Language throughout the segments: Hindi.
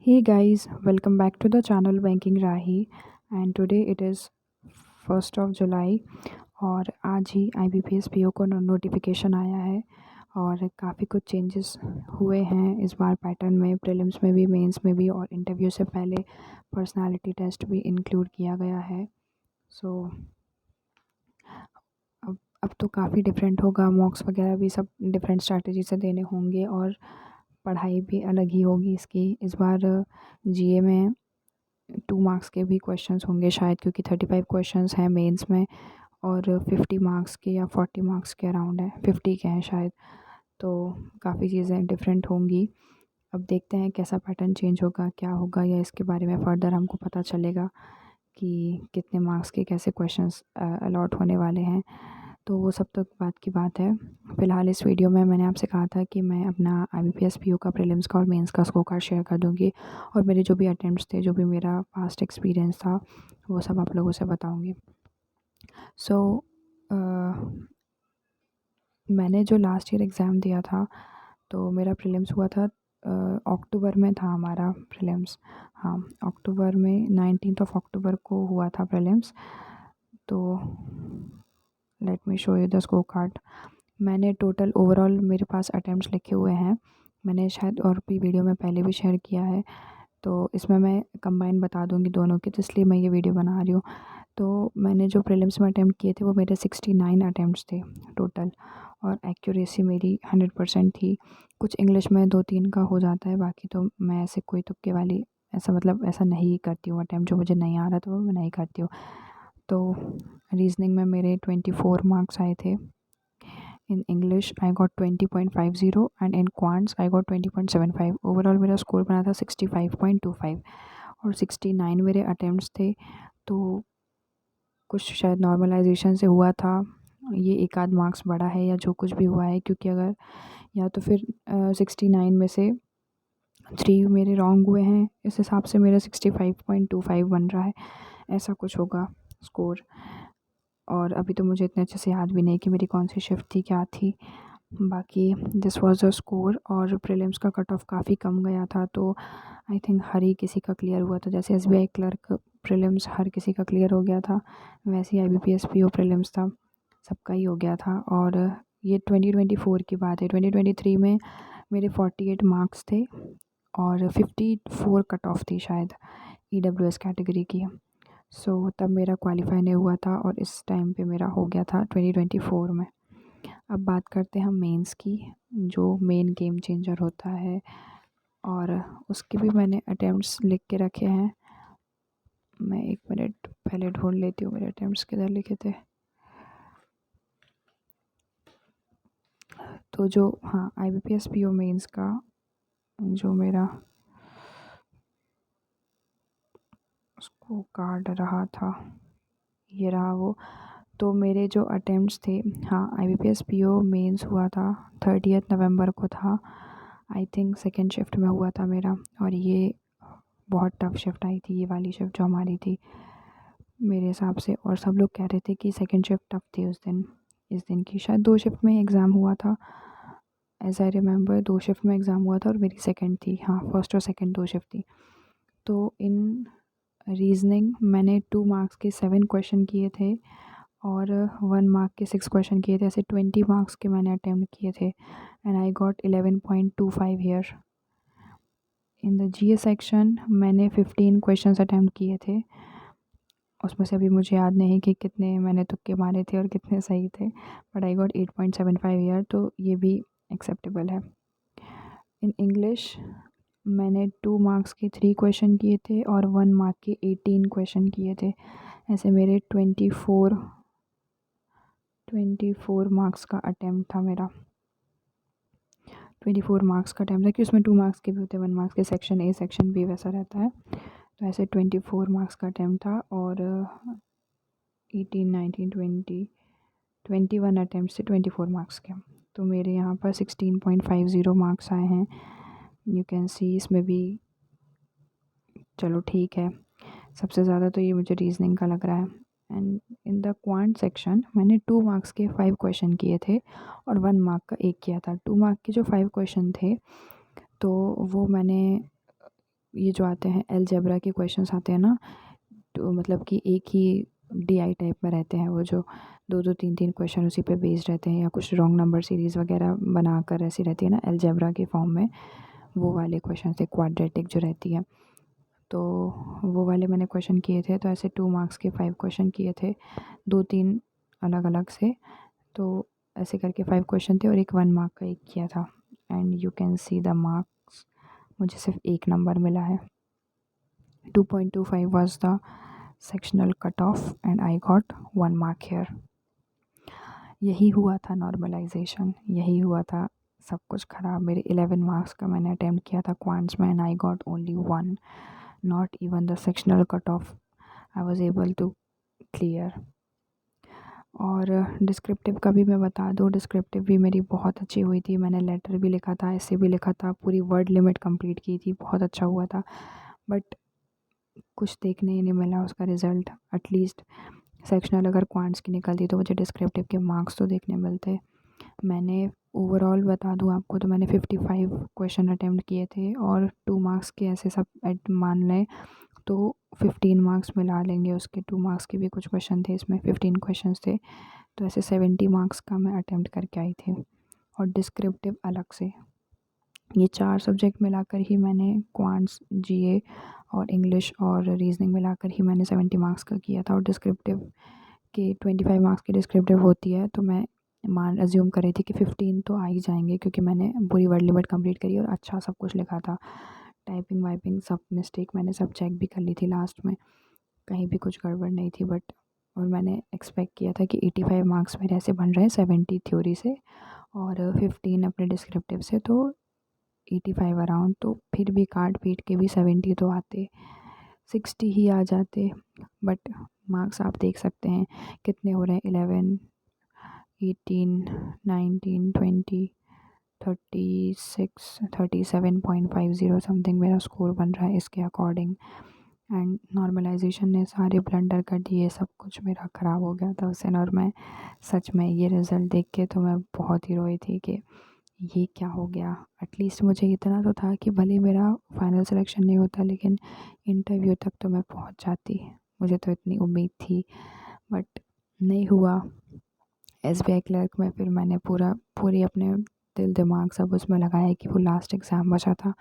Hey guys, welcome back to the channel Banking Rahi and today it is 1st of July और आज ही IBPS PO को नोटिफिकेशन आया है और काफ़ी कुछ चेंजेस हुए हैं इस बार पैटर्न में, प्रीलिम्स में भी, मेंस में भी और इंटरव्यू से पहले पर्सनालिटी टेस्ट भी इंक्लूड किया गया है। सो अब तो काफ़ी डिफरेंट होगा, मॉक्स वगैरह भी सब डिफरेंट स्ट्रैटेजी से देने होंगे और पढ़ाई भी अलग ही होगी इसकी। इस बार जीए में 2 मार्क्स के भी क्वेश्चंस होंगे शायद, क्योंकि 35 क्वेश्चंस हैं मेंस में और 50 मार्क्स के या 40 मार्क्स के अराउंड है, 50 के हैं शायद। तो काफ़ी चीज़ें डिफरेंट होंगी। अब देखते हैं कैसा पैटर्न चेंज होगा, क्या होगा, या इसके बारे में फ़र्दर हमको पता चलेगा कि कितने मार्क्स के कैसे क्वेश्चंस अलॉट होने वाले हैं। तो वो सब तो बात की बात है। फ़िलहाल इस वीडियो में मैंने आपसे कहा था कि मैं अपना IBPS PO का प्रीलिम्स का और मेंस का स्कोर कार्ड शेयर कर दूँगी और मेरे जो भी अटेम्प्ट्स थे, जो भी मेरा पास्ट एक्सपीरियंस था, वो सब आप लोगों से बताऊँगी। सो मैंने जो लास्ट ईयर एग्ज़ाम दिया था, तो मेरा प्रीलिम्स हुआ था अक्टूबर में था हमारा प्रीलिम्स। हाँ, अक्टूबर में 19th ऑफ अक्टूबर को हुआ था प्रीलिम्स। तो let me show you the score card. मैंने टोटल ओवरऑल मेरे पास अटेम्प्ट्स लिखे हुए हैं, मैंने शायद और भी वीडियो में पहले भी शेयर किया है, तो इसमें मैं कंबाइन बता दूंगी दोनों के, तो इसलिए मैं ये वीडियो बना रही हूँ। तो मैंने जो प्रीलिम्स में अटेम्प्ट किए थे वो मेरे 69 अटेम्प्ट्स थे टोटल और एक्यूरेसी मेरी 100% थी। कुछ इंग्लिश में 2-3 का हो जाता है, बाकी तो मैं ऐसे कोई तुक्के वाली ऐसा नहीं करती हूँ अटेम्प्ट, जो मुझे नहीं आ रहा तो वो मैं नहीं करती हूँ। तो रीजनिंग में मेरे 24 मार्क्स आए थे। In English I got 20.50 and in quants I got 20.75। Overall मेरा स्कोर बना था 65.25 और 69 मेरे अटेम्प्ट्स थे। तो कुछ शायद नॉर्मलाइजेशन से हुआ था, ये एक आध मार्क्स बढ़ा है या जो कुछ भी हुआ है, क्योंकि अगर या तो फिर 69 में से 3 मेरे रॉन्ग हुए हैं, इस हिसाब से मेरा 65.25 बन रहा है, ऐसा कुछ होगा स्कोर। और अभी तो मुझे इतने अच्छे से याद भी नहीं कि मेरी कौन सी शिफ्ट थी, क्या थी। बाकी दिस वाज द स्कोर और प्रीलिम्स का कट ऑफ काफ़ी कम गया था, तो आई थिंक हर ही किसी का क्लियर हुआ था। जैसे SBI क्लर्क प्रीलिम्स हर किसी का क्लियर हो गया था, वैसे ही IBPS PO प्रीलिम्स था, सबका ही हो गया था। और ये 2024 की बात है। 2023 में मेरे 48 मार्क्स थे और 54 कट ऑफ थी शायद EWS कैटेगरी की। सो तब मेरा क्वालिफाई नहीं हुआ था और इस टाइम पे मेरा हो गया था 2024 में। अब बात करते हैं हम मेंस की, जो मेन गेम चेंजर होता है, और उसके भी मैंने अटेम्प्ट्स लिख के रखे हैं। मैं 1 मिनट पहले ढूंढ लेती हूँ मेरे अटेम्प्ट्स किधर लिखे थे। तो जो IBPS PO मेंस का जो मेरा स्कोर कार्ड रहा था, ये रहा वो। तो मेरे जो अटेम्प्ट्स थे, IBPS PO मेंस हुआ था 30 नवंबर को था, आई थिंक सेकेंड शिफ्ट में हुआ था मेरा। और ये बहुत टफ़ शिफ्ट आई थी, ये वाली शिफ्ट जो हमारी थी मेरे हिसाब से, और सब लोग कह रहे थे कि सेकेंड शिफ्ट टफ़ थी उस दिन। इस दिन की शायद 2 शिफ्ट में एग्ज़ाम हुआ था, एज़ आई रिमेंबर 2 शिफ्ट में एग्ज़ाम हुआ था और मेरी सेकेंड थी। फर्स्ट और सेकेंड 2 शिफ्ट थी। तो इन रीजनिंग मैंने 2 मार्क्स के 7 क्वेश्चन किए थे और 1 मार्क के 6 क्वेश्चन किए थे, ऐसे 20 मार्क्स के मैंने अटेम्प्ट किए थे and I got 11.25 here. In the GS section मैंने 15 क्वेश्चंस अटेम्प्ट किए थे, उसमें से अभी मुझे याद नहीं कि कितने मैंने तुक्के मारे थे और कितने सही थे, बट आई गॉट 8.75 ईयर, तो ये भी एक्सेप्टेबल है। इन इंग्लिश मैंने 2 मार्क्स के 3 क्वेश्चन किए थे और 1 मार्क के 18 क्वेश्चन किए थे, ऐसे मेरे 24 मार्क्स का अटेम्प्ट था मेरा। 24 मार्क्स का अटेम्प्ट था कि उसमें 2 मार्क्स के भी होते हैं, 1 मार्क्स के, सेक्शन A सेक्शन B वैसा रहता है। तो ऐसे 24 मार्क्स का अटेम्प्ट था और 18, 19, 20, 21 अटेम्प्ट से 24 मार्क्स के। तो मेरे यहाँ पर 16.50 मार्क्स आए हैं, यू कैन सी। इसमें भी चलो ठीक है, सबसे ज़्यादा तो ये मुझे रीजनिंग का लग रहा है। And in the quant section मैंने 2 मार्क्स के 5 क्वेश्चन किए थे और 1 मार्क का 1 किया था। 2 मार्क के जो 5 क्वेश्चन थे, तो वो मैंने ये जो आते हैं अलजेब्रा के क्वेश्चंस आते हैं ना, तो मतलब कि एक ही डीआई टाइप में रहते हैं वो, जो 2-2 3-3 क्वेश्चन उसी पे बेस्ड रहते हैं, या कुछ रॉन्ग नंबर सीरीज़ वगैरह बनाकर ऐसी रहती है ना अलजेब्रा के फॉर्म में, वो वाले क्वेश्चन थे, क्वाड्रेटिक जो रहती है। तो वो वाले मैंने क्वेश्चन किए थे। तो ऐसे 2 मार्क्स के 5 क्वेश्चन किए थे, 2-3 अलग-अलग से। तो ऐसे करके 5 क्वेश्चन थे और एक 1 मार्क का एक किया था। And you can see the marks, मुझे सिर्फ 1 नंबर मिला है। 2.25 was the sectional cutoff and I got 1 mark here। यही हुआ था नॉर्मलाइजेशन, यही हुआ था सब कुछ ख़राब। मेरे 11 मार्क्स का मैंने अटेम्प्ट किया था क्वांट्स में and I got only 1, not even the sectional cut off I was able to clear. और डिस्क्रिप्टिव का भी मैं बता दूँ, डिस्क्रिप्टिव भी मेरी बहुत अच्छी हुई थी। मैंने लेटर भी लिखा था, ऐसे भी लिखा था, पूरी वर्ड लिमिट कंप्लीट की थी, बहुत अच्छा हुआ था। बट कुछ देखने ही नहीं मिला उसका रिज़ल्ट। एटलीस्ट सेक्शनल अगर क्वांट्स की निकलती तो मुझे डिस्क्रिप्टिव के मार्क्स तो देखने मिलते। मैंने ओवरऑल बता दूं आपको तो मैंने 55 क्वेश्चन अटेम्प्ट किए थे और 2 मार्क्स के ऐसे सब मान लें तो 15 मार्क्स मिला लेंगे उसके। 2 मार्क्स के भी कुछ क्वेश्चन थे, इसमें 15 क्वेश्चंस थे, तो ऐसे 70 मार्क्स का मैं अटेम्प्ट करके आई थी। और डिस्क्रिप्टिव अलग से, ये 4 सब्जेक्ट मिलाकर ही मैंने क्वांट्स, जीए और इंग्लिश और रीजनिंग मिलाकर ही मैंने 70 मार्क्स का किया था। और डिस्क्रिप्टिव के 25 मार्क्स की डिस्क्रिप्टिव होती है, तो मैं अज्यूम कर रही थी कि 15 तो आ ही जाएंगे, क्योंकि मैंने पूरी वर्ड लिमिट कंप्लीट करी और अच्छा सब कुछ लिखा था। टाइपिंग वाइपिंग सब मिस्टेक मैंने सब चेक भी कर ली थी लास्ट में, कहीं भी कुछ गड़बड़ नहीं थी। बट और मैंने एक्सपेक्ट किया था कि 85 मार्क्स मेरे ऐसे बन रहे हैं, 70 थ्योरी से और 15 अपने डिस्क्रिप्टिव से, तो 85 अराउंड। तो फिर भी काट पीट के भी 70 तो आते, 60 ही आ जाते। बट मार्क्स आप देख सकते हैं कितने हो रहे हैं, 11, 18, 19, 20, 36, 37.50 समथिंग मेरा स्कोर बन रहा है इसके अकॉर्डिंग। एंड नॉर्मलाइजेशन ने सारे ब्लंडर कर दिए, सब कुछ मेरा ख़राब हो गया था उस दिन। और मैं सच में ये रिज़ल्ट देख के तो मैं बहुत ही रोई थी कि ये क्या हो गया। एटलीस्ट मुझे इतना तो था कि भले मेरा फाइनल सिलेक्शन नहीं होता लेकिन इंटरव्यू तक तो मैं पहुंच जाती, मुझे तो इतनी उम्मीद थी। बट नहीं हुआ। एसबीआई क्लर्क में फिर मैंने पूरी अपने दिल दिमाग सब उसमें लगाया कि वो लास्ट एग्ज़ाम बचा था,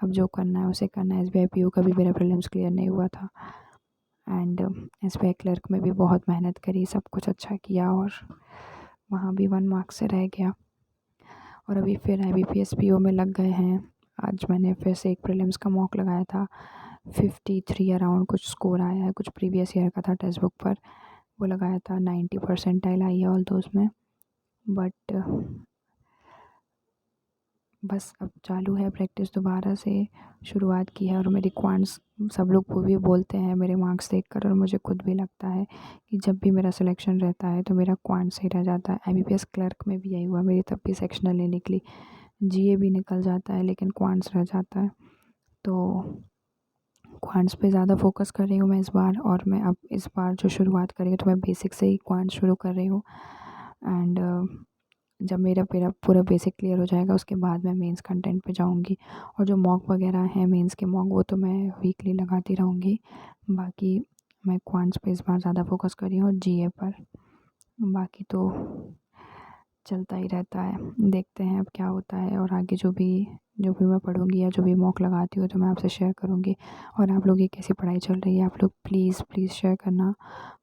अब जो करना है उसे करना है। एसबीआई पीओ का भी मेरा प्रीलिम्स क्लियर नहीं हुआ था एंड एसबीआई क्लर्क में भी बहुत मेहनत करी, सब कुछ अच्छा किया और वहाँ भी 1 मार्क्स से रह गया। और अभी फिर आईबीपीएस पीओ में लग गए हैं। आज मैंने फिर से एक प्रीलिम्स का मॉक लगाया था, 53 अराउंड कुछ स्कोर आया है, कुछ प्रीवियस ईयर का था टेक्स्ट बुक पर, वो लगाया था। 90 परसेंटाइल आई है ऑल दो उसमें। बट बस अब चालू है प्रैक्टिस, दोबारा से शुरुआत की है। और मेरे क्वांट्स सब लोग वो भी बोलते हैं मेरे मार्क्स देखकर, और मुझे खुद भी लगता है कि जब भी मेरा सिलेक्शन रहता है तो मेरा क्वांट्स ही रह जाता है। आईबीपीएस क्लर्क में भी यही हुआ मेरी, तब भी सेक्शनल नहीं निकली, जीए भी निकल जाता है लेकिन क्वांट्स रह जाता है। तो क्वांट्स पे ज़्यादा फोकस कर रही हूँ मैं इस बार। और मैं अब इस बार जो शुरुआत करी हूँ तो मैं बेसिक से ही क्वांट्स शुरू कर रही हूँ। एंड जब मेरा पूरा बेसिक क्लियर हो जाएगा उसके बाद मैं मेंस कंटेंट पे जाऊँगी। और जो मॉक वगैरह हैं मेंस के मॉक, वो तो मैं वीकली लगाती रहूँगी। बाकी मैं क्वांट्स पे इस बार ज़्यादा फोकस कर रही हूँ और जीए पर, बाकी तो चलता ही रहता है। देखते हैं अब क्या होता है। और आगे जो भी मैं पढ़ूँगी या जो भी मॉक लगाती हूँ तो मैं आपसे शेयर करूँगी। और आप लोग की कैसी पढ़ाई चल रही है, आप लोग प्लीज़ शेयर करना।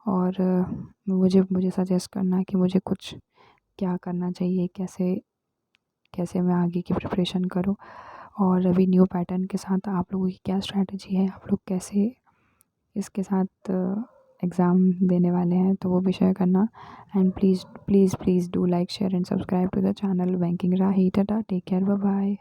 और मुझे सजेस्ट करना कि मुझे कुछ क्या करना चाहिए, कैसे मैं आगे की प्रिपरेशन करूँ। और अभी न्यू पैटर्न के साथ आप लोगों की क्या स्ट्रैटेजी है, आप लोग कैसे इसके साथ एग्ज़ाम देने वाले हैं, तो वो भी शेयर करना। And please do like, share and subscribe to the channel banking Rahi. Tata, take care, bye bye.